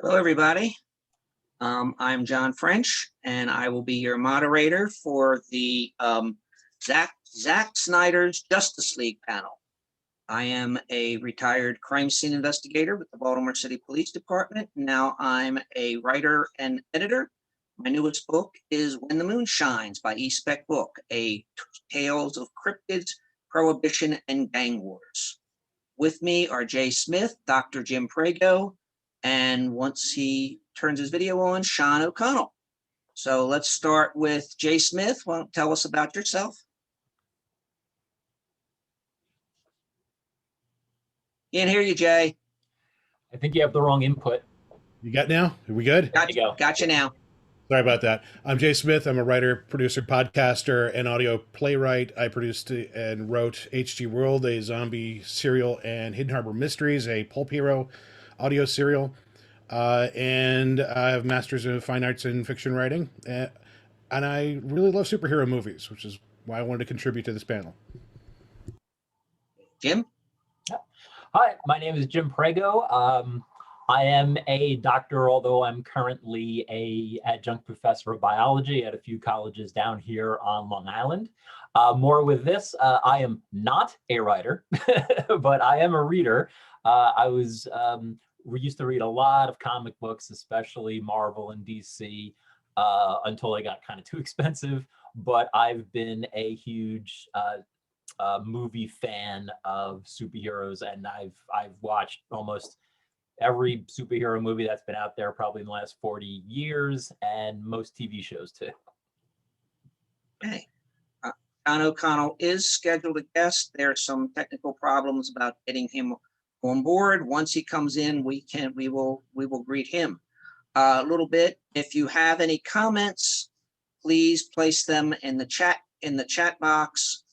Hello, everybody. I'm John French, and I will be your moderator for the Zack Snyder's Justice League panel. I am a retired crime scene investigator with the Baltimore City Police Department. Now I'm a writer and editor. My newest book is When the Moon Shines by E-Spec Book, a tales of cryptids, prohibition, and gang wars. With me are Jay Smith, Dr. Jim Prego, and once he turns his video on, Sean O'Connell. So let's start with Jay Smith. Why don't tell us about yourself? Can't hear you, Jay. I think you have the wrong input. You got now? Are we good? Gotcha now. Sorry about that. I'm Jay Smith. I'm a writer, producer, podcaster, and audio playwright. I produced and wrote HG World, a zombie serial, and Hidden Harbor Mysteries, a pulp hero audio serial. And I have masters of fine arts and fiction writing. And I really love superhero movies, which is why I wanted to contribute to this panel. Jim? Hi, my name is Jim Prego. I am a doctor, although I'm currently an adjunct professor of biology at a few colleges down here on Long Island. More with this, I am not a writer, but I am a reader. We used to read a lot of comic books, especially Marvel and DC, until they got kind of too expensive. But I've been a huge movie fan of superheroes, and I've watched almost every superhero movie that's been out there probably in the last 40 years, and most TV shows too. Okay. John O'Connell is scheduled a guest. There are some technical problems about getting him on board. Once he comes in, we will greet him. A little bit. If you have any comments, please place them in the chat box.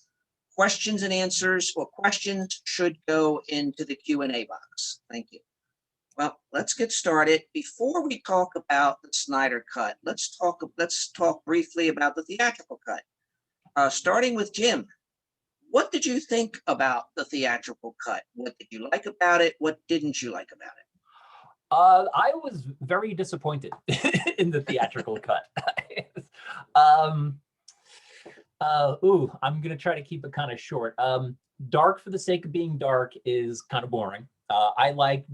Questions and answers, or questions should go into the Q&A box. Thank you. Well, let's get started. Before we talk about the Snyder Cut, let's talk briefly about the theatrical cut. Starting with Jim, what did you think about the theatrical cut? What did you like about it? What didn't you like about it? I was very disappointed in the theatrical cut. I'm gonna try to keep it kind of short. Dark for the sake of being dark is kind of boring. I like,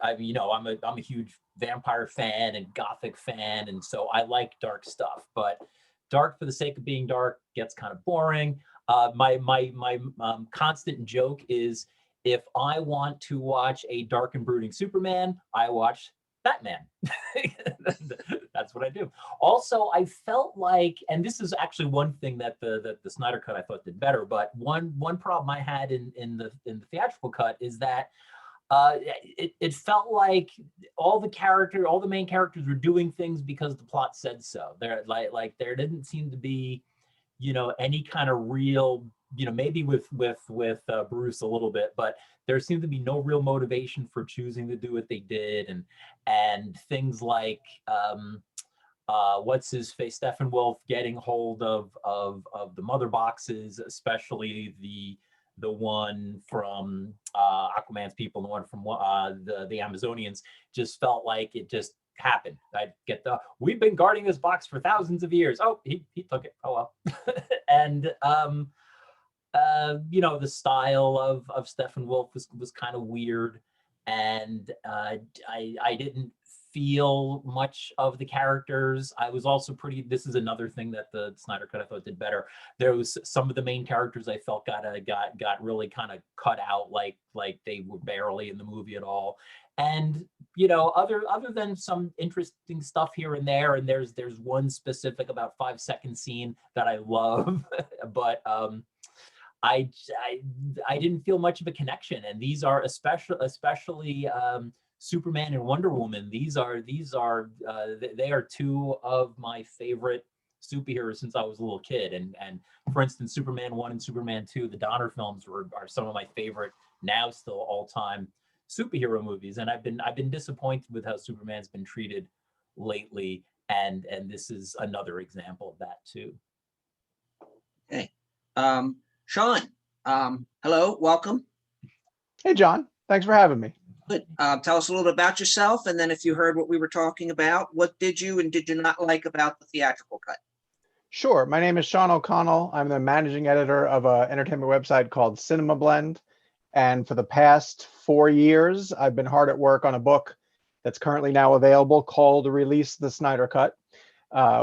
I'm a huge vampire fan and gothic fan, and so I like dark stuff. But dark for the sake of being dark gets kind of boring. My constant joke is, if I want to watch a dark and brooding Superman, I watch Batman. That's what I do. Also, I felt like, and this is actually one thing that the Snyder Cut I thought did better, but one problem I had in the theatrical cut is that it felt like all the main characters were doing things because the plot said so. There didn't seem to be, any kind of real, maybe with Bruce a little bit, but there seemed to be no real motivation for choosing to do what they did, and things like what's his face, Steppenwolf getting hold of the mother boxes, especially the one from Aquaman's people, the one from the Amazonians, just felt like it just happened. I get we've been guarding this box for thousands of years. Oh, he took it. Oh well. And the style of Steppenwolf was kind of weird, and I didn't feel much of the characters. I was also this is another thing that the Snyder Cut I thought did better. There was some of the main characters I felt got really kind of cut out, like they were barely in the movie at all. And other than some interesting stuff here and there, and there's one specific about 5-second scene that I love, but I didn't feel much of a connection. And these are especially Superman and Wonder Woman. They are two of my favorite superheroes since I was a little kid. And for instance, Superman 1 and Superman 2, the Donner films are some of my favorite now still all-time superhero movies. And I've been disappointed with how Superman's been treated lately, and this is another example of that too. Okay. Sean, hello, welcome. Hey, John. Thanks for having me. Good. Tell us a little bit about yourself, and then if you heard what we were talking about, what did you and did you not like about the theatrical cut? Sure. My name is Sean O'Connell. I'm the managing editor of an entertainment website called Cinema Blend. And for the past 4 years, I've been hard at work on a book that's currently now available called Release the Snyder Cut,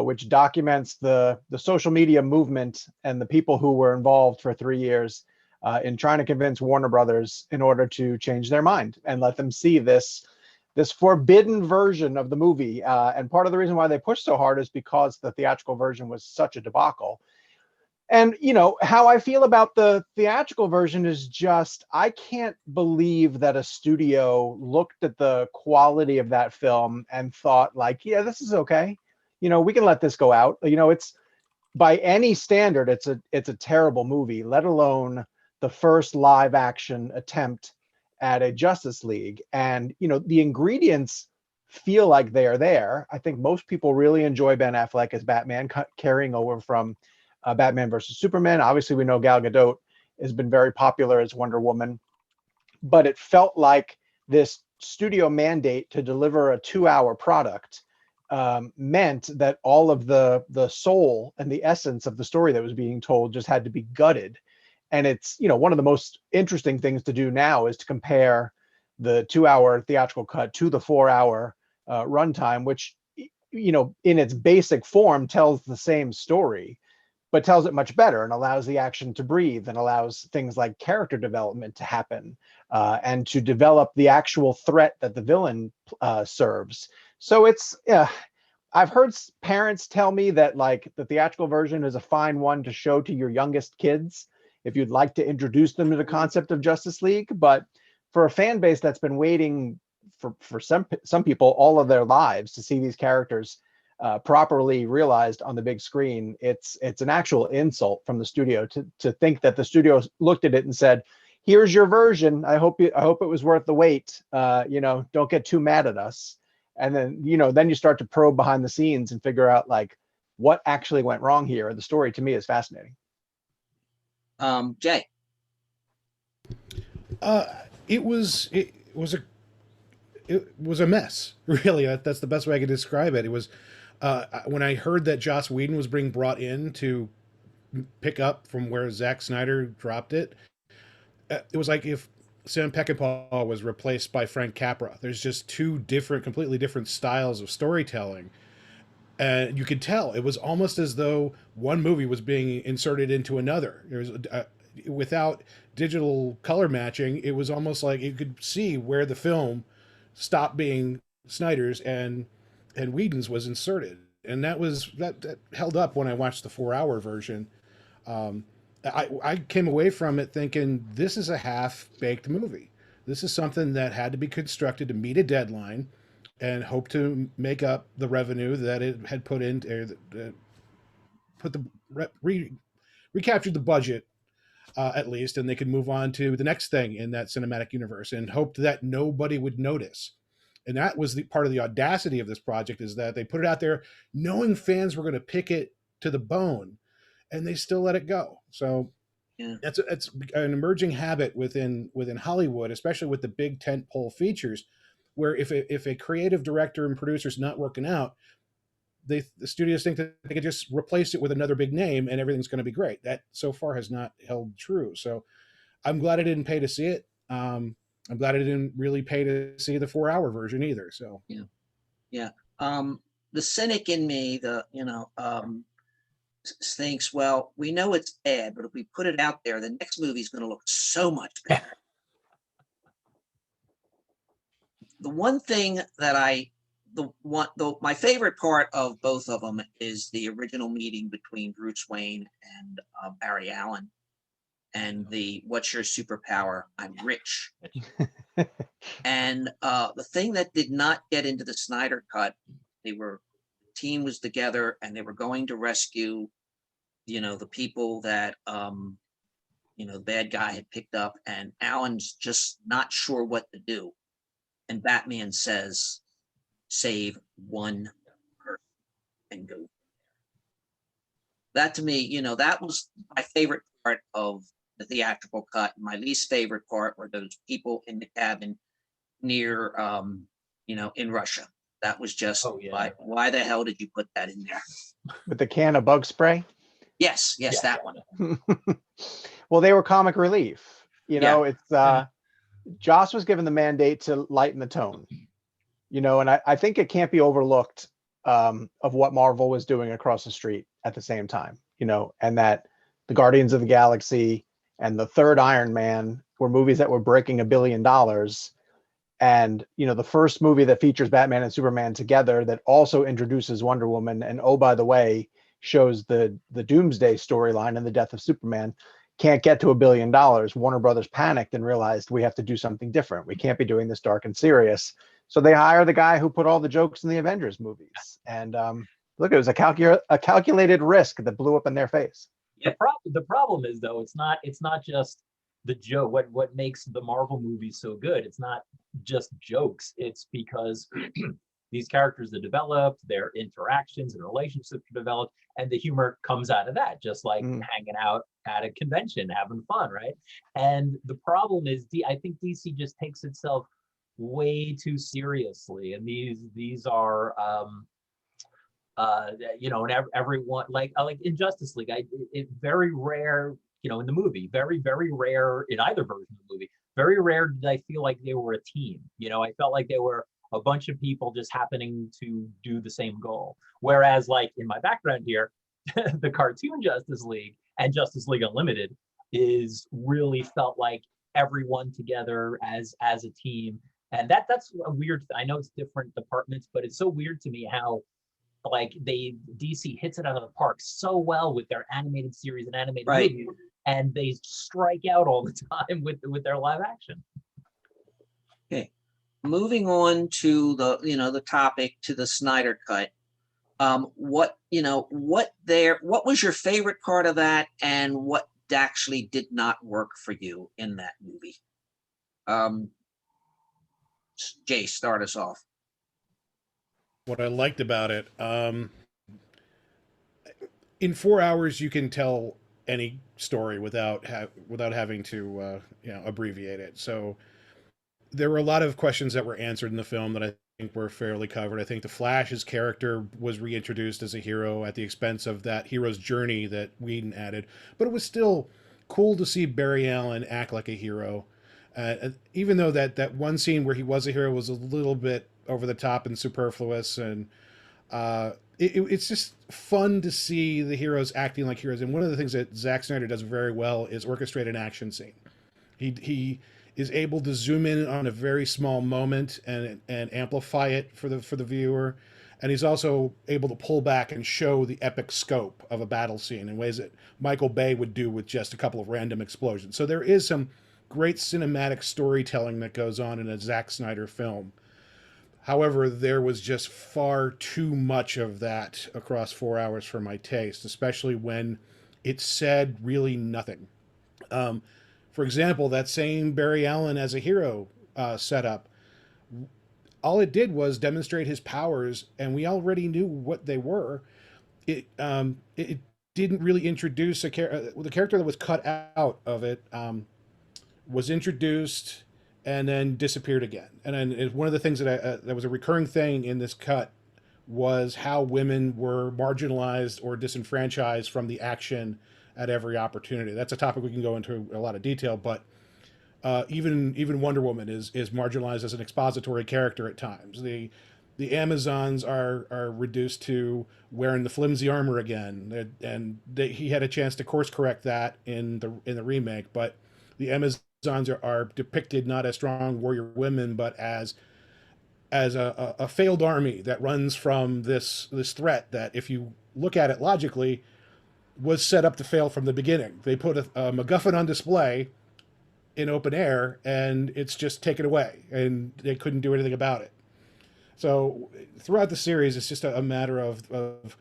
which documents the social media movement and the people who were involved for 3 years in trying to convince Warner Brothers in order to change their mind and let them see this forbidden version of the movie. And part of the reason why they pushed so hard is because the theatrical version was such a debacle. And, you know, how I feel about the theatrical version is just, I can't believe that a studio looked at the quality of that film and thought like, yeah, this is okay. You know, we can let this go out. You know, it's by any standard, it's a terrible movie, let alone the first live action attempt at a Justice League. And, you know, the ingredients feel like they are there. I think most people really enjoy Ben Affleck as Batman, carrying over from Batman versus Superman. Obviously, we know Gal Gadot has been very popular as Wonder Woman, but it felt like this studio mandate to deliver a 2-hour product meant that all of the soul and the essence of the story that was being told just had to be gutted. And it's, you know, one of the most interesting things to do now is to compare the 2-hour theatrical cut to the 4-hour runtime, which, you know, in its basic form tells the same story, but tells it much better and allows the action to breathe and allows things like character development to happen and to develop the actual threat that the villain serves. So it's, I've heard parents tell me that like the theatrical version is a fine one to show to your youngest kids if you'd like to introduce them to the concept of Justice League. But for a fan base that's been waiting for some people all of their lives to see these characters properly realized on the big screen, it's an actual insult from the studio to think that the studio looked at it and said, here's your version. I hope it was worth the wait. You know, don't get too mad at us. And then, you know, then you start to probe behind the scenes and figure out like what actually went wrong here. The story to me is fascinating. Jay. It was a mess. Really, that's the best way I could describe it. It was when I heard that Joss Whedon was being brought in to pick up from where Zack Snyder dropped it. It was like if Sam Peckinpah was replaced by Frank Capra. There's just two completely different styles of storytelling. And you could tell it was almost as though one movie was being inserted into another. There was without digital color matching, it was almost like you could see where the film stopped being Snyder's and Whedon's was inserted, and that held up when I watched the 4-hour version. I came away from it thinking this is a half-baked movie. This is something that had to be constructed to meet a deadline and hope to make up the revenue that it had put in, recaptured the budget at least, and they could move on to the next thing in that cinematic universe and hoped that nobody would notice. And that was the part of the audacity of this project, is that they put it out there knowing fans were going to pick it to the bone, and they still let it go. So Yeah. it's an emerging habit within Hollywood, especially with the big tentpole features, where if a creative director and producer is not working out, the studios think that they could just replace it with another big name and everything's going to be great. That so far has not held true. So I'm glad I didn't pay to see it. I'm glad I didn't really pay to see the 4-hour version either. So Yeah. The cynic in me, thinks, well, we know it's bad, but if we put it out there, the next movie is going to look so much better. The one thing that my favorite part of both of them is the original meeting between Bruce Wayne and Barry Allen, and the "What's your superpower? I'm rich." And the thing that did not get into the Snyder cut, the team was together and they were going to rescue, the people that the bad guy had picked up, and Allen's just not sure what to do. And Batman says, save one person and go. That to me, that was my favorite part of the theatrical cut. My least favorite part were those people in the cabin near, in Russia. That was just, Oh, yeah. why the hell did you put that in there? With the can of bug spray. Yes, Yeah. that one. Well, they were comic relief. It's Joss was given the mandate to lighten the tone. And I think it can't be overlooked of what Marvel was doing across the street at the same time. And that the Guardians of the Galaxy and the third Iron Man were movies that were breaking $1 billion. And the first movie that features Batman and Superman together that also introduces Wonder Woman, and oh, by the way, shows the Doomsday storyline and the death of Superman, can't get to $1 billion. Warner Brothers panicked and realized we have to do something different. We can't be doing this dark and serious. So they hire the guy who put all the jokes in the Avengers movies. And look, it was a calculated risk that blew up in their face. The problem is, though, it's not just the joke. What makes the Marvel movies so good? It's not just jokes. It's because these characters are developed, their interactions and relationships are developed, and the humor comes out of that, just like hanging out at a convention, having fun, right? And the problem is, I think DC just takes itself way too seriously, and these are and everyone, like in Justice League, it very rare, in the movie, very, very rare in either version of the movie, very rare did I feel like they were a team. I felt like they were a bunch of people just happening to do the same goal. Whereas, like, in my background here, the cartoon Justice League and Justice League Unlimited is really felt like everyone together as a team. And that's a weird, I know it's different departments, but it's so weird to me how, like, DC hits it out of the park so well with their animated series and animated movies, and they strike out all the time with their live action. Okay, moving on to the topic, to the Snyder Cut. What was your favorite part of that, and what actually did not work for you in that movie? Jay, start us off. What I liked about it, in 4 hours you can tell any story without having to abbreviate it. So there were a lot of questions that were answered in the film that I think were fairly covered. I think the Flash's character was reintroduced as a hero at the expense of that hero's journey that Whedon added, but it was still cool to see Barry Allen act like a hero. Even though that one scene where he was a hero was a little bit over the top and superfluous, and it's just fun to see the heroes acting like heroes. And one of the things that Zack Snyder does very well is orchestrate an action scene. He is able to zoom in on a very small moment and amplify it for the viewer, and he's also able to pull back and show the epic scope of a battle scene in ways that Michael Bay would do with just a couple of random explosions. So there is some great cinematic storytelling that goes on in a Zack Snyder film. However, there was just far too much of that across 4 hours for my taste, especially when it said really nothing. For example, that same Barry Allen as a hero setup, all it did was demonstrate his powers, and we already knew what they were. It didn't really introduce the character that was cut out of it. Was introduced and then disappeared again. And then one of the things that was a recurring thing in this cut was how women were marginalized or disenfranchised from the action at every opportunity. That's a topic we can go into a lot of detail, but even Wonder Woman is marginalized as an expository character at times. The Amazons are reduced to wearing the flimsy armor again, and he had a chance to course correct that in the remake, but the Amazons are depicted not as strong warrior women, but as a failed army that runs from this threat that, if you look at it logically, was set up to fail from the beginning. They put a MacGuffin on display in open air, and it's just taken away, and they couldn't do anything about it. So throughout the series, it's just a matter of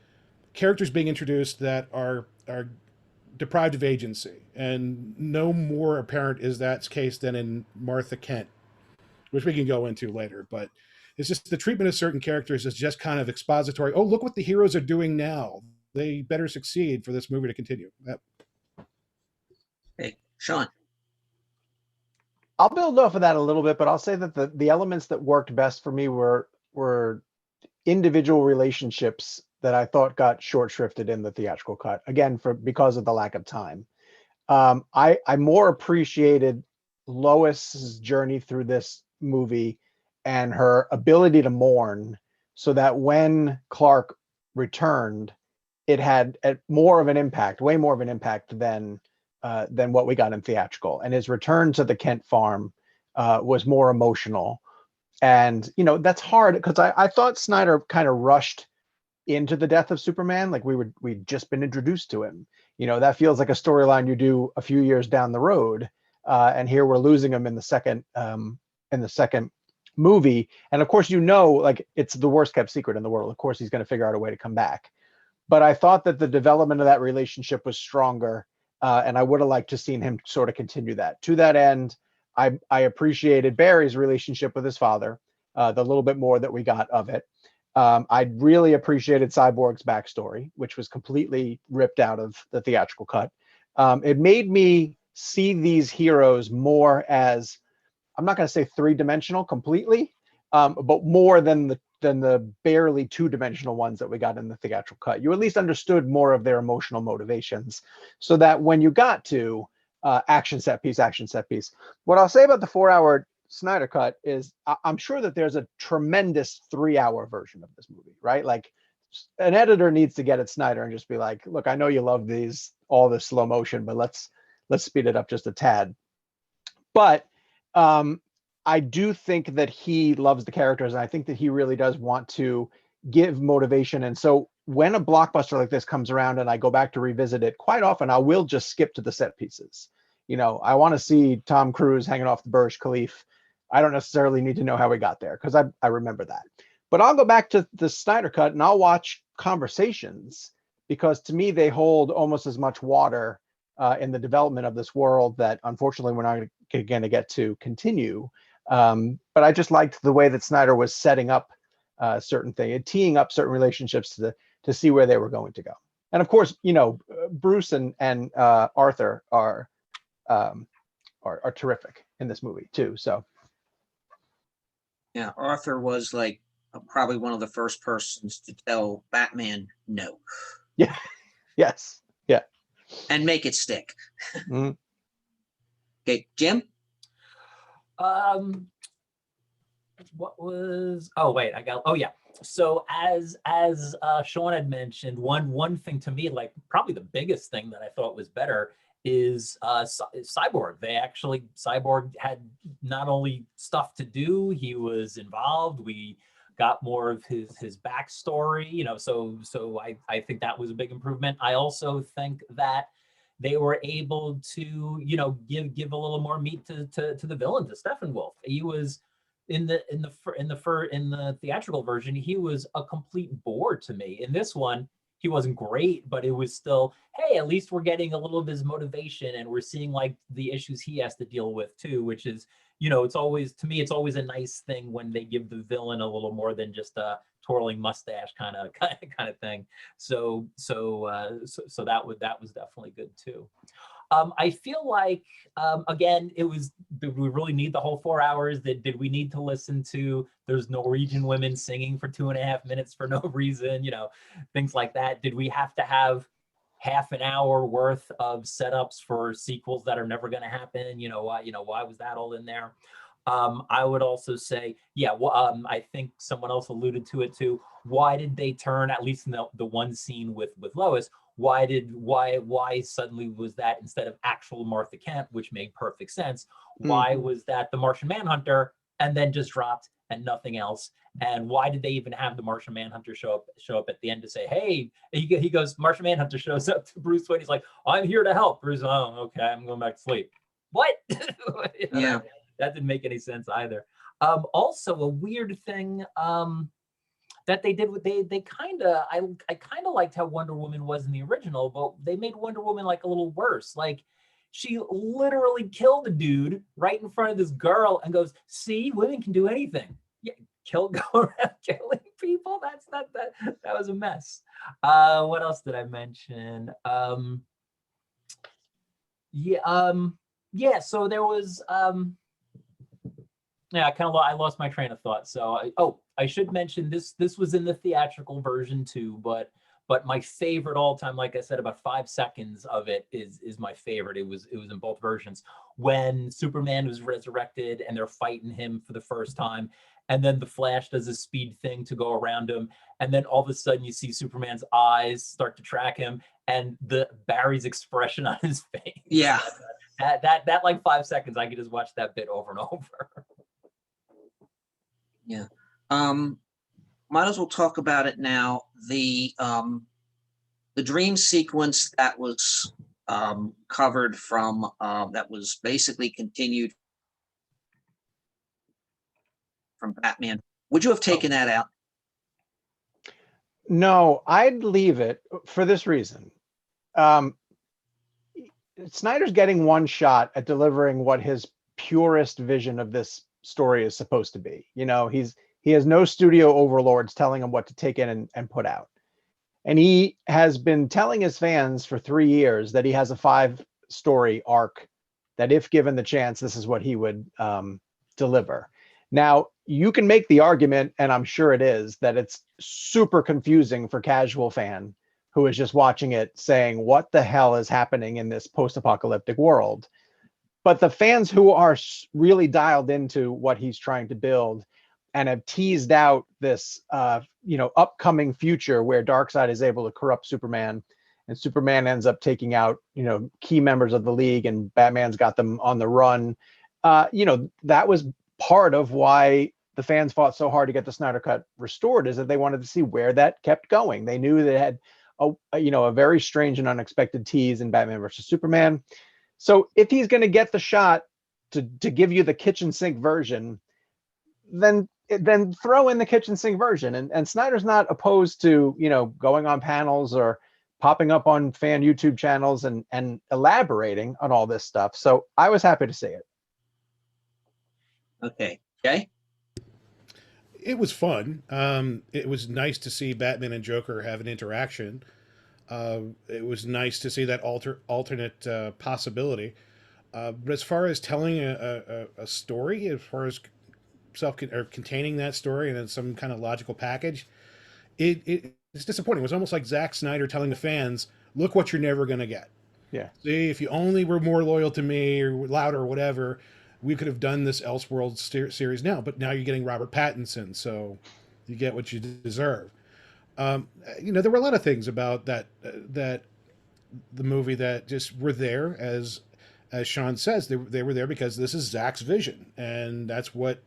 characters being introduced that are deprived of agency, and no more apparent is that case than in Martha Kent, which we can go into later. But it's just the treatment of certain characters is just kind of expository. Oh, look what the heroes are doing now. They better succeed for this movie to continue. Yep. Hey, Sean. I'll build off of that a little bit, but I'll say that the elements that worked best for me were individual relationships that I thought got short shrifted in the theatrical cut. Again, because of the lack of time. I more appreciated Lois's journey through this movie and her ability to mourn, so that when Clark returned, it had more of an impact, way more of an impact than what we got in theatrical. And his return to the Kent farm was more emotional. And, you know, that's hard because I thought Snyder kind of rushed into the death of Superman. Like we'd just been introduced to him. You know, that feels like a storyline you do a few years down the road. And here we're losing him in the second movie. And of course, you know, like it's the worst kept secret in the world. Of course, he's going to figure out a way to come back. But I thought that the development of that relationship was stronger. And I would have liked to seen him sort of continue that. To that end, I appreciated Barry's relationship with his father, the little bit more that we got of it. I really appreciated Cyborg's backstory, which was completely ripped out of the theatrical cut. It made me see these heroes more as, I'm not going to say three-dimensional completely, but more than the barely two-dimensional ones that we got in the theatrical cut. You at least understood more of their emotional motivations, so that when you got to action set piece, what I'll say about the 4-hour Snyder cut is I'm sure that there's a tremendous 3-hour version of this movie, right? Like an editor needs to get at Snyder and just be like, look, I know you love all this slow motion, but let's speed it up just a tad. But I do think that he loves the characters, and I think that he really does want to give motivation. And so when a blockbuster like this comes around and I go back to revisit it, quite often I will just skip to the set pieces. You know, I want to see Tom Cruise hanging off the Burj Khalifa. I don't necessarily need to know how he got there because I remember that. But I'll go back to the Snyder cut and I'll watch conversations, because to me they hold almost as much water in the development of this world that unfortunately we're not going to get to continue. But I just liked the way that Snyder was setting up certain things, teeing up certain relationships to see where they were going to go. And of course, you know, Bruce and Arthur are terrific in this movie too. So Yeah, Arthur was like probably one of the first persons to tell Batman no. Yeah. Yes. Yeah. And make it stick. Mm-hmm. Okay, Jim? What was, oh wait, oh yeah. So as Sean had mentioned, one thing to me, like probably the biggest thing that I thought was better is Cyborg. Cyborg had not only stuff to do, he was involved. We got more of his backstory, you know, so I think that was a big improvement. I also think that they were able to, you know, give a little more meat to the villain, to Steppenwolf. He was in the theatrical version, he was a complete bore to me. In this one, he wasn't great, but it was still, hey, at least we're getting a little of his motivation, and we're seeing like the issues he has to deal with too, which is, you know, it's always, to me, it's always a nice thing when they give the villain a little more than just a twirling mustache kind of thing. So that was definitely good too. I feel like, again, did we really need the whole 4 hours? Did we need to listen to there's Norwegian women singing for 2.5 minutes for no reason, you know, things like that? Did we have to have half an hour worth of setups for sequels that are never going to happen? Why was that all in there? I would also say, yeah, I think someone else alluded to it too. Why did they turn, at least in the one scene with Lois, why suddenly was that instead of actual Martha Kent, which made perfect sense? Why was that the Martian Manhunter and then just dropped and nothing else? And why did they even have the Martian Manhunter show up at the end to say, hey, he goes, Martian Manhunter shows up to Bruce Wayne. He's like, I'm here to help. Bruce, oh, okay, I'm going back to sleep. What? Yeah. That didn't make any sense either. Also, a weird thing that they did, I kind of liked how Wonder Woman was in the original, but they made Wonder Woman like a little worse. Like, she literally killed a dude right in front of this girl and goes, see, women can do anything. Yeah, go around killing people. That was a mess. What else did I mention? Yeah, so there was Yeah, I lost my train of thought. So I should mention this was in the theatrical version too, but my favorite all time, like I said, about 5 seconds of it is my favorite. It was in both versions when Superman was resurrected and they're fighting him for the first time, and then the Flash does a speed thing to go around him, and then all of a sudden you see Superman's eyes start to track him, and the Barry's expression on his face. Yeah. That like 5 seconds, I could just watch that bit over and over. Yeah. Might as well talk about it now. The dream sequence that was covered from that was basically continued from Batman. Would you have taken that out? No, I'd leave it for this reason. Snyder's getting one shot at delivering what his purest vision of this story is supposed to be. You know, he has no studio overlords telling him what to take in and put out. And he has been telling his fans for 3 years that he has a 5-story arc, that if given the chance, this is what he would deliver. Now, you can make the argument, and I'm sure it is, that it's super confusing for casual fan who is just watching it saying, what the hell is happening in this post-apocalyptic world? But the fans who are really dialed into what he's trying to build and have teased out this, upcoming future where Darkseid is able to corrupt Superman, and Superman ends up taking out, key members of the League, and Batman's got them on the run. That was part of why the fans fought so hard to get the Snyder Cut restored, is that they wanted to see where that kept going. They knew they had a very strange and unexpected tease in Batman versus Superman. So if he's going to get the shot to give you the kitchen sink version, then throw in the kitchen sink version. And Snyder's not opposed to, going on panels or popping up on fan YouTube channels and elaborating on all this stuff. So I was happy to see it. Okay. Okay. It was fun. It was nice to see Batman and Joker have an interaction. It was nice to see that alternate possibility. But as far as telling a story, as far as containing that story and in some kind of logical package, it's disappointing. It was almost like Zack Snyder telling the fans, "Look what you're never going to get." Yeah. See, if you only were more loyal to me or louder or whatever, we could have done this Elseworlds series now. But now you're getting Robert Pattinson, so you get what you deserve. There were a lot of things about that the movie that just were there, as Sean says, they were there because this is Zack's vision, and that's what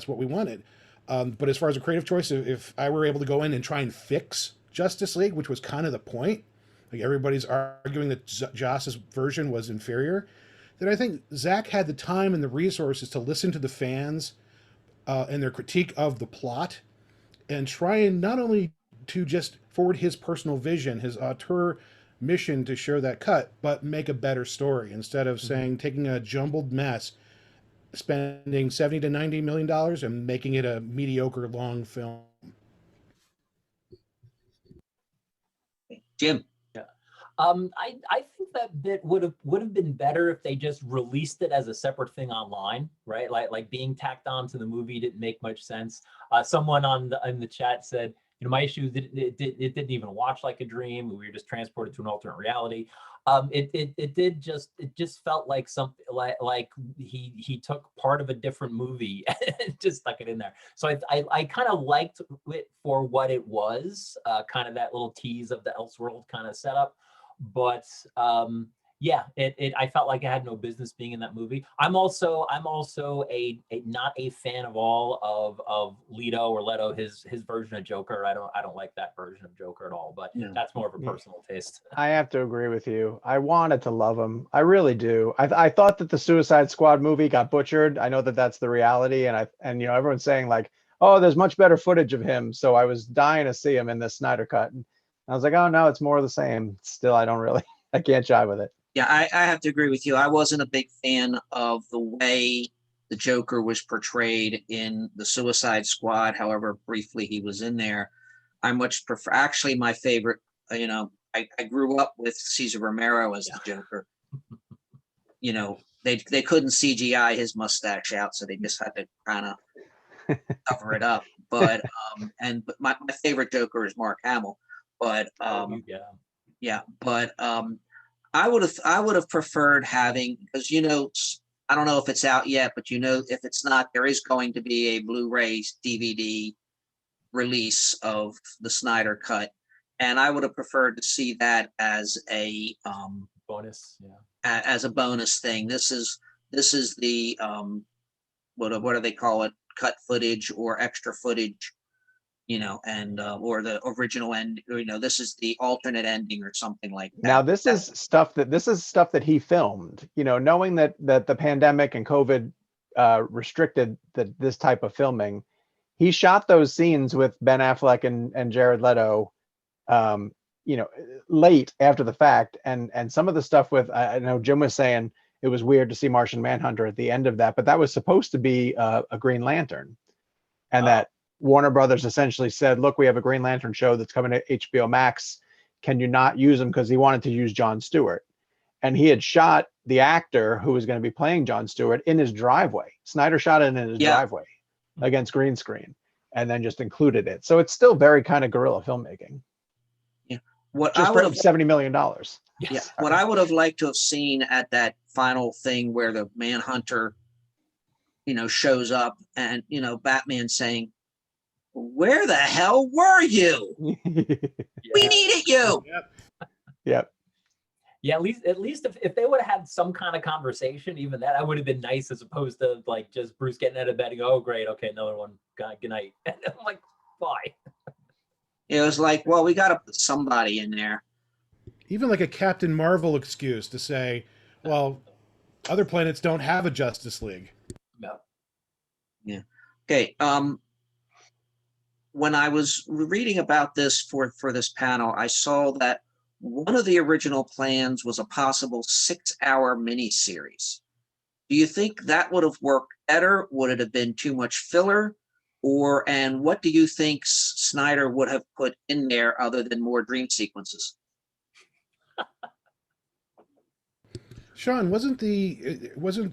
we wanted. But as far as a creative choice, if I were able to go in and try and fix Justice League, which was kind of the point, like everybody's arguing that Joss's version was inferior, then I think Zack had the time and the resources to listen to the fans and their critique of the plot, and try and not only to just forward his personal vision, his auteur mission to show that cut, but make a better story instead of taking a jumbled mess, spending $70 to $90 million and making it a mediocre long film. Jim. I think that bit would have been better if they just released it as a separate thing online, right? Like being tacked on to the movie didn't make much sense. Someone in the chat said, my issue is it didn't even watch like a dream. We were just transported to an alternate reality. It just felt like something like he took part of a different movie and just stuck it in there. So I kind of liked it for what it was, kind of that little tease of the Elseworld kind of setup. But I felt like I had no business being in that movie. I'm also a not a fan of all of Leto his version of Joker. I don't like that version of Joker at all, but that's more of a personal taste. I have to agree with you. I wanted to love him. I really do. I thought that the Suicide Squad movie got butchered. I know that that's the reality, and everyone's saying like, oh, there's much better footage of him. So I was dying to see him in the Snyder Cut. And I was like, oh no, it's more of the same. Still, I can't jive with it. Yeah, I have to agree with you. I wasn't a big fan of the way the Joker was portrayed in the Suicide Squad. However briefly he was in there, I much prefer. Actually, my favorite. I grew up with Cesar Romero as the Joker. they couldn't CGI his mustache out, so they just had to kind of cover it up. But but my favorite Joker is Mark Hamill. But Yeah. yeah, but I would have preferred having, because I don't know if it's out yet, but if it's not, there is going to be a Blu-ray DVD release of the Snyder Cut, and I would have preferred to see that as a Bonus. Yeah. as a bonus thing. This is the what do they call it? Cut footage or extra footage, and or the original end. This is the alternate ending or something like that. Now this is stuff that he filmed. Knowing that the pandemic and COVID restricted this type of filming, he shot those scenes with Ben Affleck and Jared Leto, late after the fact, and some of the stuff with, I know Jim was saying it was weird to see Martian Manhunter at the end of that, but that was supposed to be a Green Lantern, and that Warner Brothers essentially said, look, we have a Green Lantern show that's coming to HBO Max. Can you not use him? Because he wanted to use Jon Stewart. And he had shot the actor who was going to be playing Jon Stewart in his driveway. Snyder shot it in his driveway against green screen and then just included it. So it's still very kind of guerrilla filmmaking. Yeah. What just I would for have $70 million. Yes. Yeah. What I would have liked to have seen at that final thing where the Manhunter, shows up and, Batman saying, where the hell were you? We needed you. Yep. Yeah, at least if they would have had some kind of conversation, even that would have been nice, as opposed to like just Bruce getting out of bed and go, oh great, okay, another one. God, good night. And I'm like, bye. It was like, well, we got to put somebody in there. Even like a Captain Marvel excuse to say, well, other planets don't have a Justice League. No. Yeah. Okay. When I was reading about this for this panel, I saw that one of the original plans was a possible 6-hour miniseries. Do you think that would have worked better? Would it have been too much filler? And what do you think Snyder would have put in there other than more dream sequences? Sean, wasn't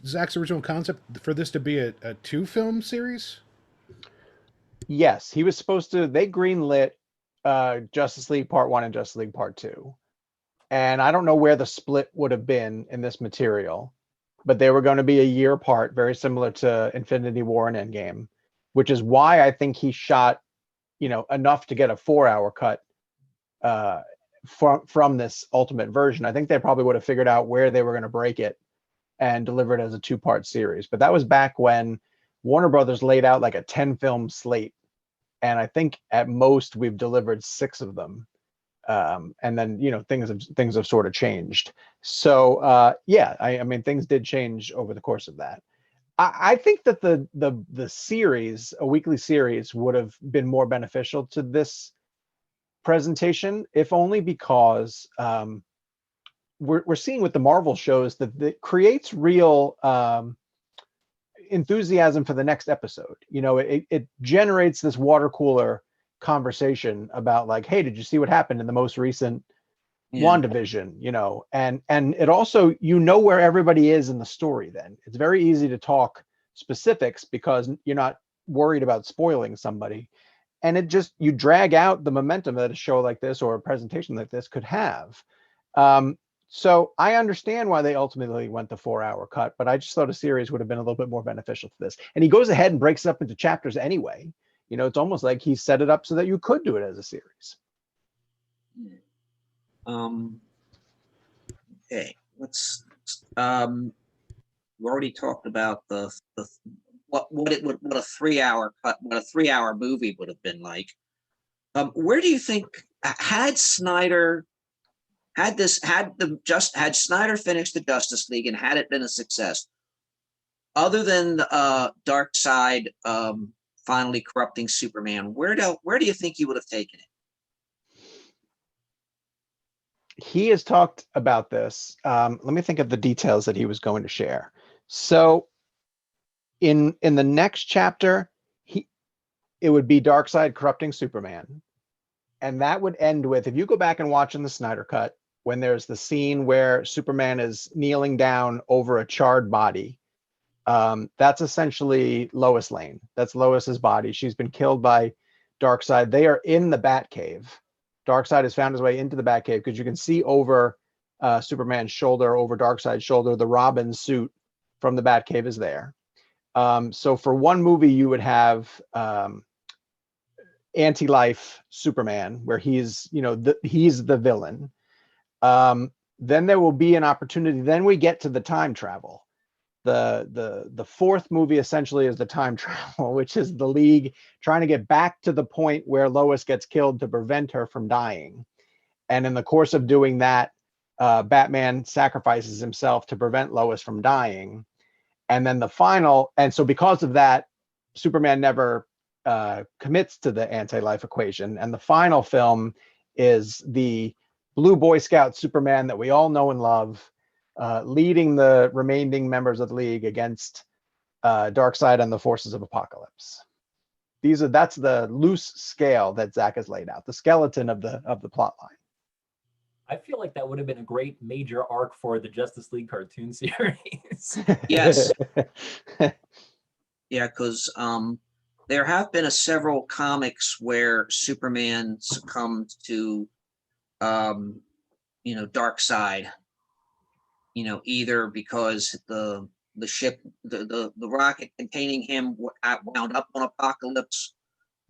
Zack's original concept for this to be a 2-film series? Yes, he was supposed to. They greenlit Justice League Part 1 and Justice League Part 2. And I don't know where the split would have been in this material, but they were going to be a year apart, very similar to Infinity War and Endgame, which is why I think he shot, enough to get a 4-hour cut from this ultimate version. I think they probably would have figured out where they were going to break it and deliver it as a 2-part series. But that was back when Warner Brothers laid out like a 10-film slate. And I think at most we've delivered 6 of them. And then, things have sort of changed. So, I mean, things did change over the course of that. I think that the series, a weekly series, would have been more beneficial to this presentation, if only because we're seeing with the Marvel shows that it creates real enthusiasm for the next episode. It generates this water cooler conversation about like, hey, did you see what happened in the most recent WandaVision? And it also, where everybody is in the story. Then it's very easy to talk specifics because you're not worried about spoiling somebody, and you drag out the momentum that a show like this or a presentation like this could have. So I understand why they ultimately went the 4-hour cut, but I just thought a series would have been a little bit more beneficial to this. And he goes ahead and breaks it up into chapters anyway. It's almost like he set it up so that you could do it as a series. Okay, let's. We already talked about what a 3-hour cut, what a 3-hour movie would have been like. Where do you think had Snyder finished the Justice League and had it been a success, other than Dark Side finally corrupting Superman, where do you think he would have taken it? He has talked about this. Let me think of the details that he was going to share. So in the next chapter, it would be Darkseid corrupting Superman. And that would end with, if you go back and watch in the Snyder Cut, when there's the scene where Superman is kneeling down over a charred body. That's essentially Lois Lane. That's Lois's body. She's been killed by Darkseid. They are in the Batcave. Darkseid has found his way into the Batcave because you can see over Superman's shoulder, over Darkseid's shoulder, the Robin suit from the Batcave is there. So for one movie, you would have anti-life Superman, where he's, you know, he's the villain. Then there will be an opportunity. Then we get to the time travel. The fourth movie essentially is the time travel, which is the League trying to get back to the point where Lois gets killed to prevent her from dying. And in the course of doing that, Batman sacrifices himself to prevent Lois from dying. And then the final, and so because of that, Superman never commits to the anti-life equation. And the final film is the Blue Boy Scout Superman that we all know and love, leading the remaining members of the League against Darkseid and the forces of Apocalypse. That's the loose scale that Zack has laid out, the skeleton of the plot line. I feel like that would have been a great major arc for the Justice League cartoon series. Yes. Yeah, because there have been several comics where Superman succumbed to, Darkseid. Either because the ship, the rocket containing him wound up on Apocalypse,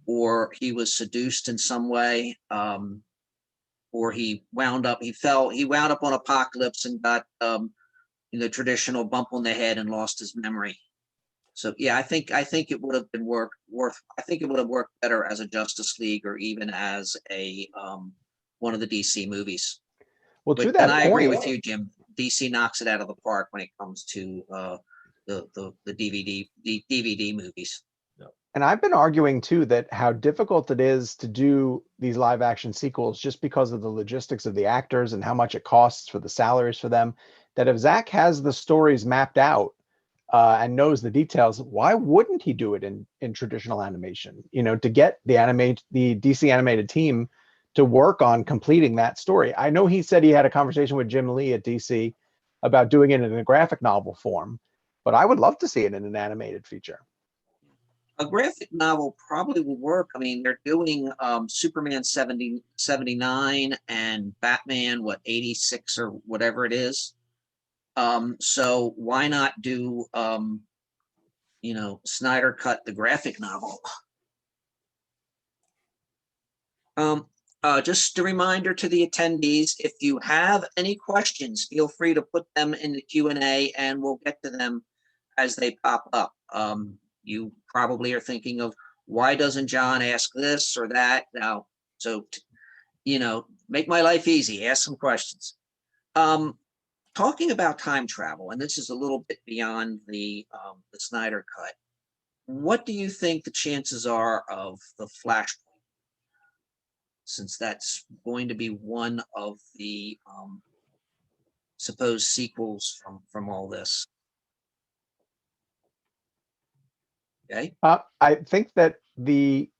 or he was seduced in some way, or he wound up on Apocalypse and got the traditional bump on the head and lost his memory. So yeah, I think it would have been I think it would have worked better as a Justice League or even as a one of the DC movies. Well, to that and I agree point, with you, Jim. DC knocks it out of the park when it comes to the DVD movies. and I've been arguing too that how difficult it is to do these live action sequels just because of the logistics of the actors and how much it costs for the salaries for them, that if Zack has the stories mapped out and knows the details, why wouldn't he do it in traditional animation? To get the DC animated team to work on completing that story. I know he said he had a conversation with Jim Lee at DC about doing it in a graphic novel form, but I would love to see it in an animated feature. A graphic novel probably will work. I mean, they're doing Superman 79 and Batman, 86 or whatever it is. So why not do, Snyder cut the graphic novel? Just a reminder to the attendees, if you have any questions, feel free to put them in the Q&A and we'll get to them as they pop up. You probably are thinking of, why doesn't John ask this or that? Now, so, make my life easy, ask some questions. Talking about time travel, and this is a little bit beyond the Snyder cut, what do you think the chances are of the Flashpoint? Since that's going to be one of the supposed sequels from all this. Okay. I think that the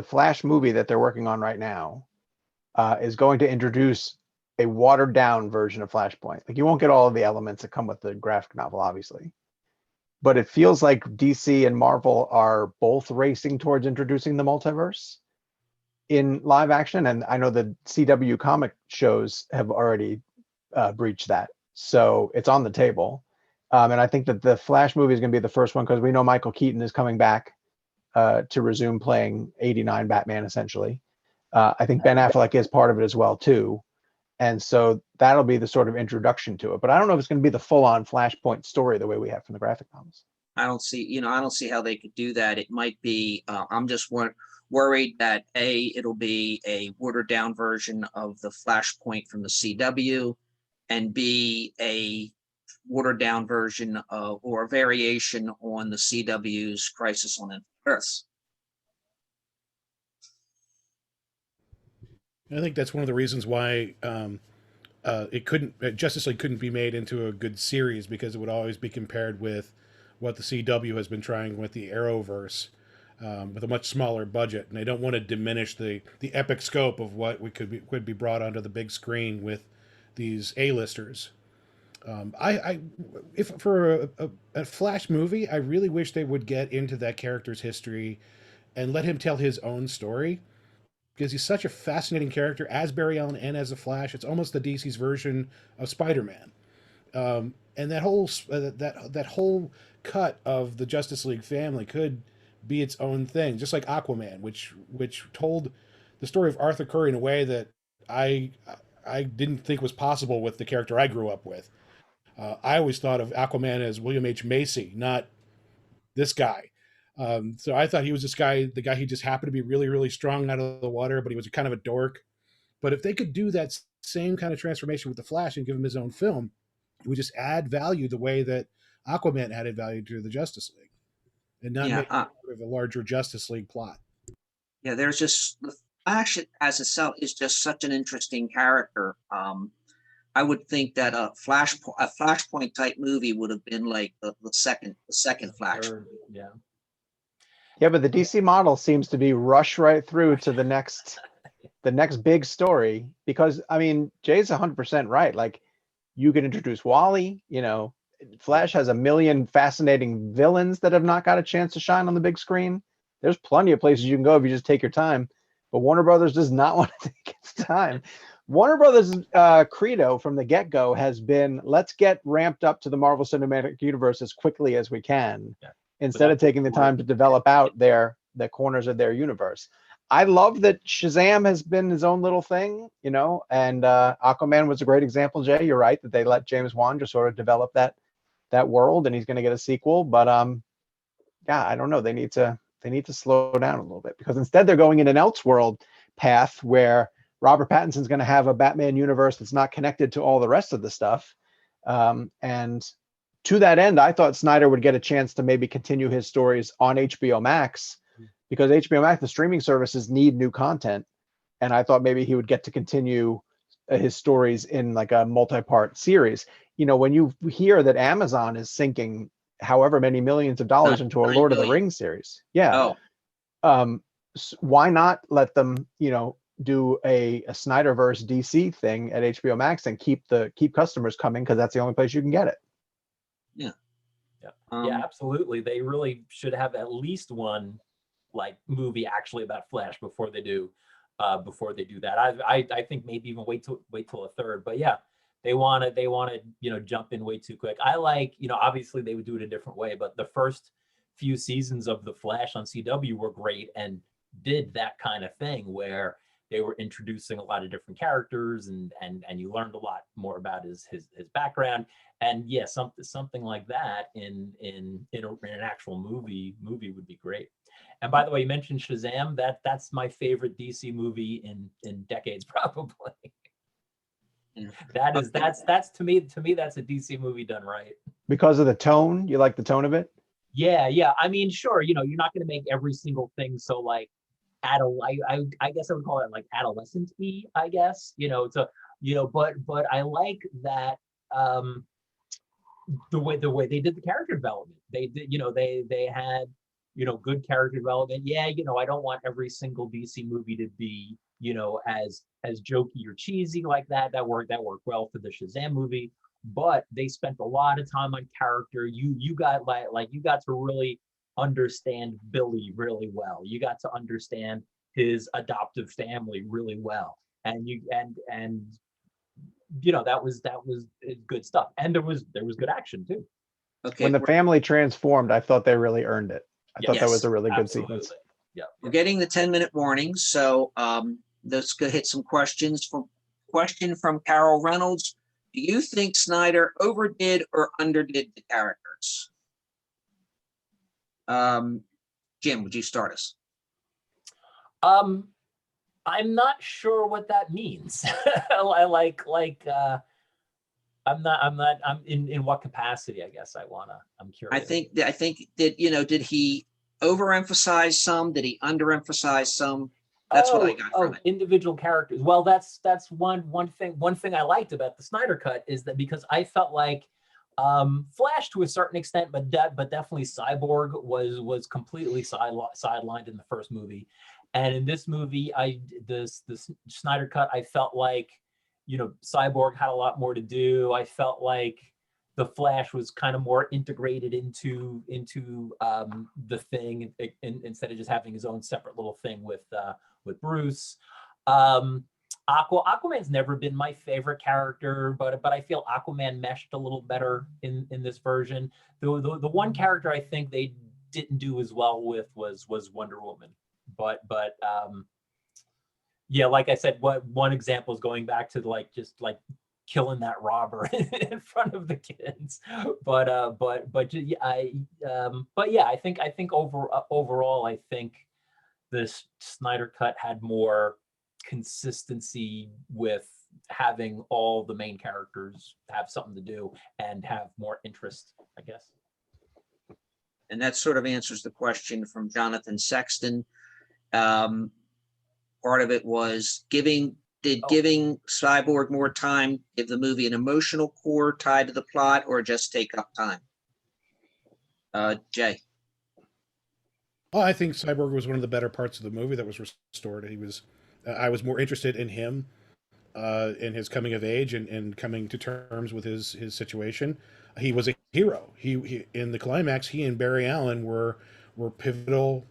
Flash movie that they're working on right now is going to introduce a watered down version of Flashpoint. Like, you won't get all of the elements that come with the graphic novel, obviously, but it feels like DC and Marvel are both racing towards introducing the multiverse in live action. And I know the CW comic shows have already breached that. So it's on the table. And I think that the Flash movie is going to be the first one, because we know Michael Keaton is coming back to resume playing 89 Batman, essentially. I think Ben Affleck is part of it as well, too. And so that'll be the sort of introduction to it. But I don't know if it's going to be the full-on Flashpoint story the way we have from the graphic novels. I don't see how they could do that. It might be, I'm just worried that it'll be a watered down version of the Flashpoint from the CW, and B, a watered down version of, or a variation on the CW's Crisis on Infinite Earths. I think that's one of the reasons why Justice League couldn't be made into a good series, because it would always be compared with what the CW has been trying with the Arrowverse, with a much smaller budget, and they don't want to diminish the epic scope of what could be brought onto the big screen with these A-listers. If for a Flash movie, I really wish they would get into that character's history and let him tell his own story, because he's such a fascinating character as Barry Allen and as a Flash. It's almost the DC's version of Spider-Man. And that whole that whole cut of the Justice League family could be its own thing, just like Aquaman, which told the story of Arthur Curry in a way that I I didn't think was possible with the character I grew up with. I always thought of Aquaman as William H. Macy, not this guy. So I thought he was the guy who just happened to be really, really strong out of the water, but he was kind of a dork. But if they could do that same kind of transformation with the Flash and give him his own film, it would just add value the way that Aquaman added value to the Justice League, and not Yeah, make it part of a larger Justice League plot. yeah. There's just the Flash as itself is just such an interesting character. I would think that a Flashpoint type movie would have been like the second Flash. Yeah. Yeah, but the DC model seems to be rush right through to the next big story, because I mean, Jay's 100% right. Like, you can introduce Wally, Flash has a million fascinating villains that have not got a chance to shine on the big screen. There's plenty of places you can go if you just take your time, but Warner Brothers does not want to take its time. Warner Brothers' credo from the get-go has been, let's get ramped up to the Marvel Cinematic Universe as quickly as we can, instead of taking the time to develop out the corners of their universe. I love that Shazam has been his own little thing, and Aquaman was a great example, Jay. You're right that they let James Wan just sort of develop that world, and he's going to get a sequel. But yeah, I don't know. They need to slow down a little bit, because instead they're going in an Elseworld path where Robert Pattinson's going to have a Batman universe that's not connected to all the rest of the stuff. And to that end, I thought Snyder would get a chance to maybe continue his stories on HBO Max, because HBO Max, the streaming services, need new content. And I thought maybe he would get to continue his stories in like a multi-part series. When you hear that Amazon is sinking however many millions of dollars into a Lord of the Rings series, why not let them, do a Snyderverse DC thing at HBO Max and keep customers coming, because that's the only place you can get it. Yeah. Yeah, absolutely. They really should have at least one movie actually about Flash before they do that. I think maybe even wait till a third. But yeah, they want to jump in way too quick. I obviously they would do it a different way, but the first few seasons of the Flash on CW were great and did that kind of thing where they were introducing a lot of different characters and you learned a lot more about his background. And yeah, something like that in an actual movie would be great. And by the way, you mentioned Shazam. That's my favorite DC movie in decades, probably. Yeah. That's to me that's a DC movie done right. Because of the tone, you like the tone of it? Yeah. I mean, sure, you're not going to make every single thing so I guess I would call it like adolescent-y, I guess. But I like that the way they did the character development. They did, they had good character development. Yeah, I don't want every single DC movie to be, as jokey or cheesy like that. That worked well for the Shazam movie, but they spent a lot of time on character. You got you got to really understand Billy really well. You got to understand his adoptive family really well, and that was good stuff. And there was good action too. Okay. When the family transformed, I thought they really earned it. I thought that was a really good sequence. Yeah. We're getting the 10-minute warning, so let's go hit some questions. Question from Carol Reynolds: do you think Snyder overdid or underdid the characters? Jim, would you start us? I'm not sure what that means. I'm in what capacity, I guess I'm curious. I think that, did he overemphasize some? Did he underemphasize some? That's what I got from it. Individual characters. Well, that's one thing I liked about the Snyder Cut is that, because I felt like Flash to a certain extent, but definitely Cyborg was completely sidelined in the first movie, and in this movie, the Snyder Cut, I felt like Cyborg had a lot more to do. I felt like the Flash was kind of more integrated into the thing, instead of just having his own separate little thing with Bruce. Aquaman's never been my favorite character, but I feel Aquaman meshed a little better in this version. The one character I think they didn't do as well with was Wonder Woman. But yeah, like I said, one example is going back to just killing that robber in front of the kids. But yeah, I think overall, I think this Snyder cut had more consistency with having all the main characters have something to do and have more interest, I guess. And that sort of answers the question from Jonathan Sexton. Part of it was giving Cyborg more time give the movie an emotional core tied to the plot, or just take up time? Jay. Well, I think Cyborg was one of the better parts of the movie that was restored. I was more interested in him, in his coming of age and coming to terms with his situation. He was a hero. He in the climax, he and Barry Allen were pivotal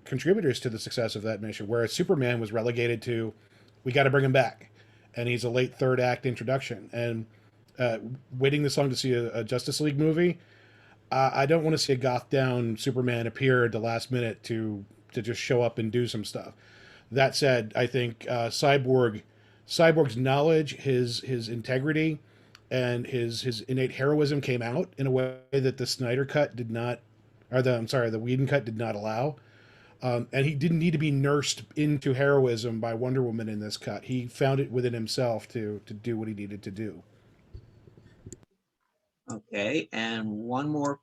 contributors to the success of that mission, whereas Superman was relegated to, we got to bring him back, and he's a late third act introduction. And waiting this long to see a Justice League movie, I don't want to see a goth down Superman appear at the last minute to just show up and do some stuff. That said, I think Cyborg's knowledge, his integrity, and his innate heroism came out in a way that the Snyder cut did not, or the Whedon cut did not allow. And he didn't need to be nursed into heroism by Wonder Woman in this cut. He found it within himself to do what he needed to do. Okay, and one more.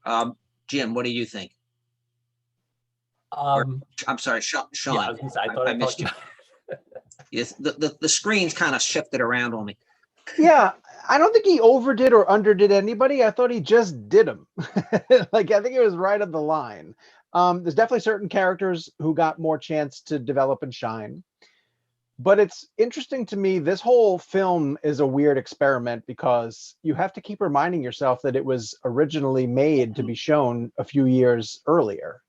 Jim, what do you think? I'm sorry, Sean. Yeah, I was gonna say, I thought I missed you. Yes, the screen's kind of shifted around on me. Yeah, I don't think he overdid or underdid anybody. I thought he just did them. I think it was right on the line. There's definitely certain characters who got more chance to develop and shine. But it's interesting to me, this whole film is a weird experiment because you have to keep reminding yourself that it was originally made to be shown a few years earlier,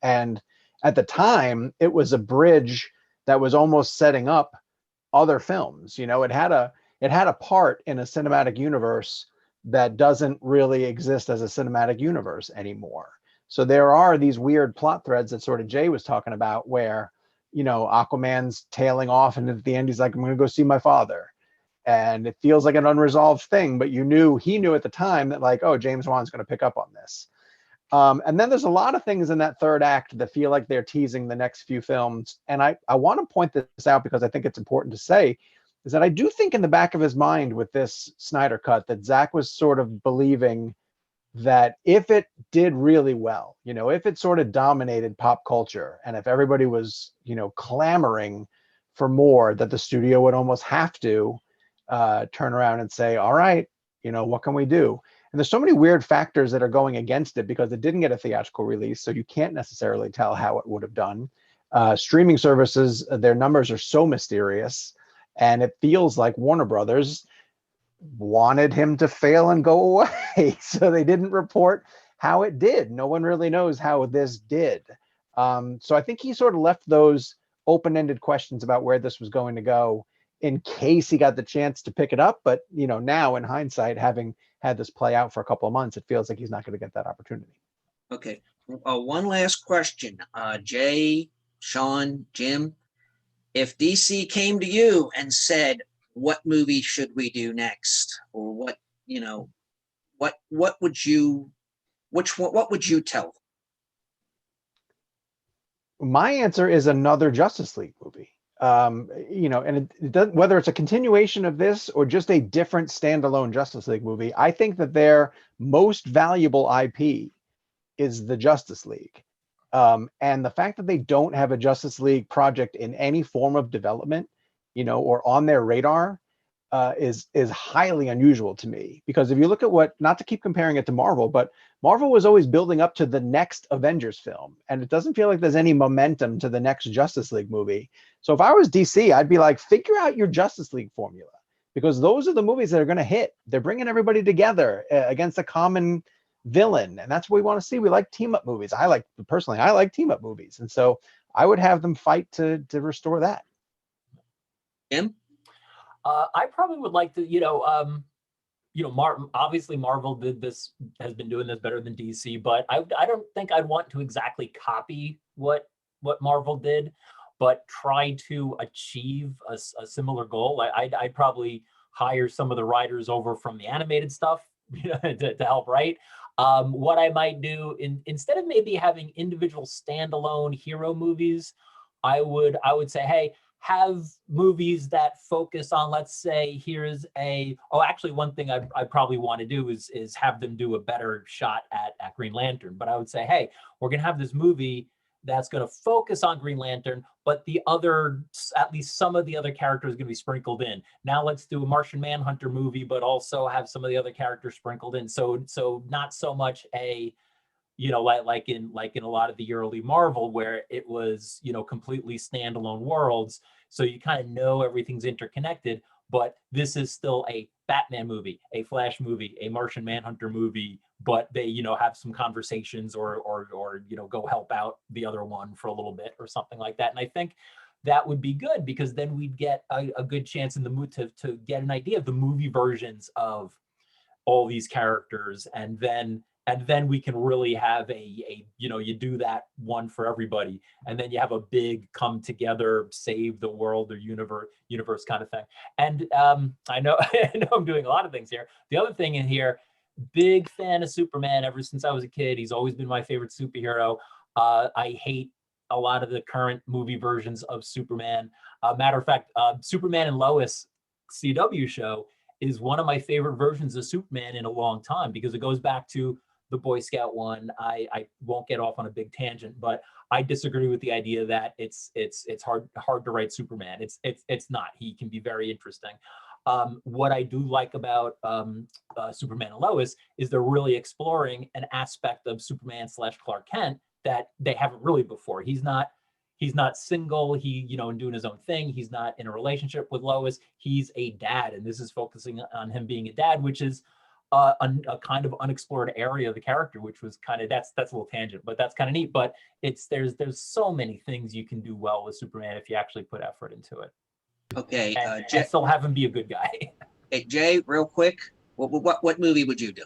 and at the time it was a bridge that was almost setting up other films. It had a part in a cinematic universe that doesn't really exist as a cinematic universe anymore. So there are these weird plot threads that sort of Jay was talking about where, Aquaman's tailing off, and at the end he's like, I'm going to go see my father. And it feels like an unresolved thing, but he knew at the time that oh, James Wan's going to pick up on this. And then there's a lot of things in that third act that feel like they're teasing the next few films. And I want to point this out because I think it's important to say, is that I do think in the back of his mind with this Snyder cut that Zack was sort of believing that if it did really well, if it sort of dominated pop culture, and if everybody was, clamoring for more, that the studio would almost have to turn around and say, all right, what can we do? And there's so many weird factors that are going against it because it didn't get a theatrical release, so you can't necessarily tell how it would have done. Streaming services, their numbers are so mysterious, and it feels like Warner Brothers wanted him to fail and go away. So they didn't report how it did. No one really knows how this did. So I think he sort of left those open-ended questions about where this was going to go in case he got the chance to pick it up. But, now in hindsight, having had this play out for a couple of months, it feels like he's not going to get that opportunity. Okay. One last question. Jay, Sean, Jim, if DC came to you and said, what movie should we do next? Or what would you tell them? My answer is another Justice League movie. And it does, whether it's a continuation of this or just a different standalone Justice League movie, I think that their most valuable IP is the Justice League. And the fact that they don't have a Justice League project in any form of development, or on their radar, is highly unusual to me. Because if you look at not to keep comparing it to Marvel, but Marvel was always building up to the next Avengers film, and it doesn't feel like there's any momentum to the next Justice League movie. So if I was DC, I'd be like, figure out your Justice League formula. because those are the movies that are going to hit. They're bringing everybody together against a common villain, and that's what we want to see. We like team up movies. I like team up movies, and so I would have them fight to restore that. Jim? I probably would like to, obviously Marvel has been doing this better than DC, but I don't think I'd want to exactly copy what Marvel did, but try to achieve a similar goal. I'd probably hire some of the writers over from the animated stuff, to help write. What I might do instead of maybe having individual standalone hero movies, I would say, hey, have movies that focus on, let's say, actually one thing I probably want to do is have them do a better shot at Green Lantern. But I would say, hey, we're going to have this movie that's going to focus on Green Lantern, but at least some of the other characters are going to be sprinkled in. Now let's do a Martian Manhunter movie, but also have some of the other characters sprinkled in. So not so much like in a lot of the early Marvel where it was, completely standalone worlds. So you kind of know everything's interconnected, but this is still a Batman movie, a Flash movie, a Martian Manhunter movie, but they, have some conversations or go help out the other one for a little bit or something like that. And I think that would be good because then we'd get a good chance in the mood to get an idea of the movie versions of all these characters, and then we can really have you do that one for everybody, and then you have a big come together, save the world or universe kind of thing. And I know I'm doing a lot of things here. The other thing in here, big fan of Superman ever since I was a kid. He's always been my favorite superhero. I hate a lot of the current movie versions of Superman. Matter of fact, Superman and Lois CW show is one of my favorite versions of Superman in a long time because it goes back to the Boy Scout one. I won't get off on a big tangent, but I disagree with the idea that it's hard to write Superman. It's not. He can be very interesting. What I do like about Superman and Lois is they're really exploring an aspect of Superman / Clark Kent that they haven't really before. He's not single, and doing his own thing. He's not in a relationship with Lois. He's a dad, and this is focusing on him being a dad, which is a kind of unexplored area of the character, which was kind of, that's a little tangent, but that's kind of neat. But there's so many things you can do well with Superman if you actually put effort into it. Okay, And Jay, still have him be a good guy. hey, Jay, real quick, what movie would you do?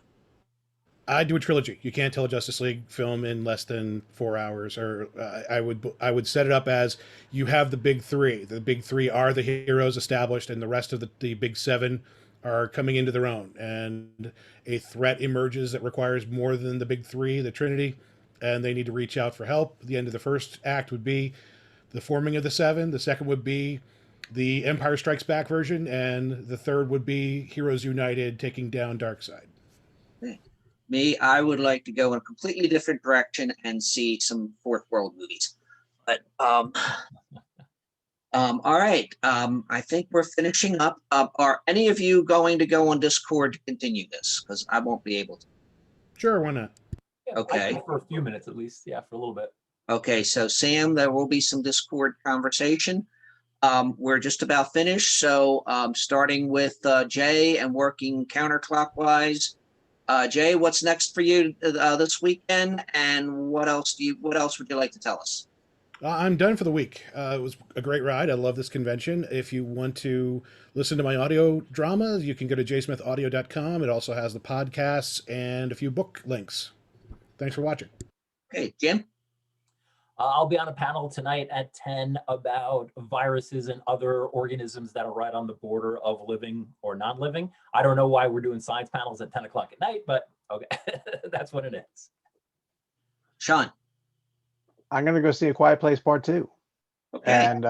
I do a trilogy. You can't tell a Justice League film in less than 4 hours. Or I would set it up as you have the big three. The big three are the heroes established, and the rest of the big seven are coming into their own. And a threat emerges that requires more than the big three, the Trinity, and they need to reach out for help. The end of the first act would be the forming of the seven. The second would be the Empire Strikes Back version, and the third would be Heroes United taking down Darkseid. Me, I would like to go in a completely different direction and see some fourth world movies. But all right. I think we're finishing up. Are any of you going to go on Discord to continue this? Because I won't be able to. Sure, why not? Yeah, Okay. for a few minutes at least. Yeah, for a little bit. Okay, so Sam, there will be some Discord conversation. We're just about finished. So starting with Jay and working counterclockwise. Jay, what's next for you this weekend, and what else would you like to tell us? I'm done for the week. It was a great ride. I love this convention. If you want to listen to my audio drama, you can go to jsmithaudio.com. It also has the podcasts and a few book links. Thanks for watching. Okay, Jim? I'll be on a panel tonight at 10 about viruses and other organisms that are right on the border of living or non-living. I don't know why we're doing science panels at 10 o'clock at night, but okay, that's what it is. Sean? I'm going to go see A Quiet Place Part 2. Okay. And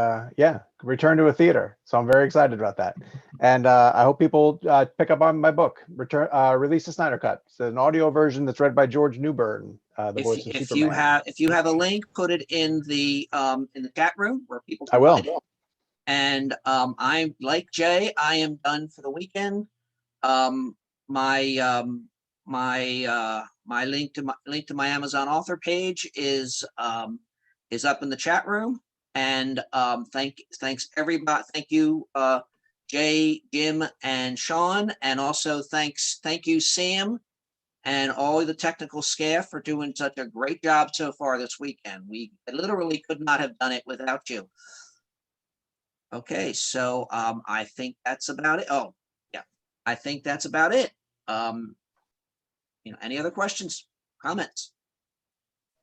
return to a theater. So I'm very excited about that. And I hope people pick up on my book, Release the Snyder Cut. It's an audio version that's read by George Newbern, the voice of Superman. If you have a link, put it in the chat room where people can I will. find it. And I'm like Jay, I am done for the weekend. My link to my Amazon author page is up in the chat room. And thanks everybody. Thank you, Jay, Jim, and Sean, and also thank you, Sam, and all the technical staff for doing such a great job so far this weekend. We literally could not have done it without you. Okay, so I think that's about it. Oh, yeah, I think that's about it. Any other questions, comments?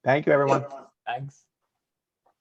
Thank you, everyone. Thanks.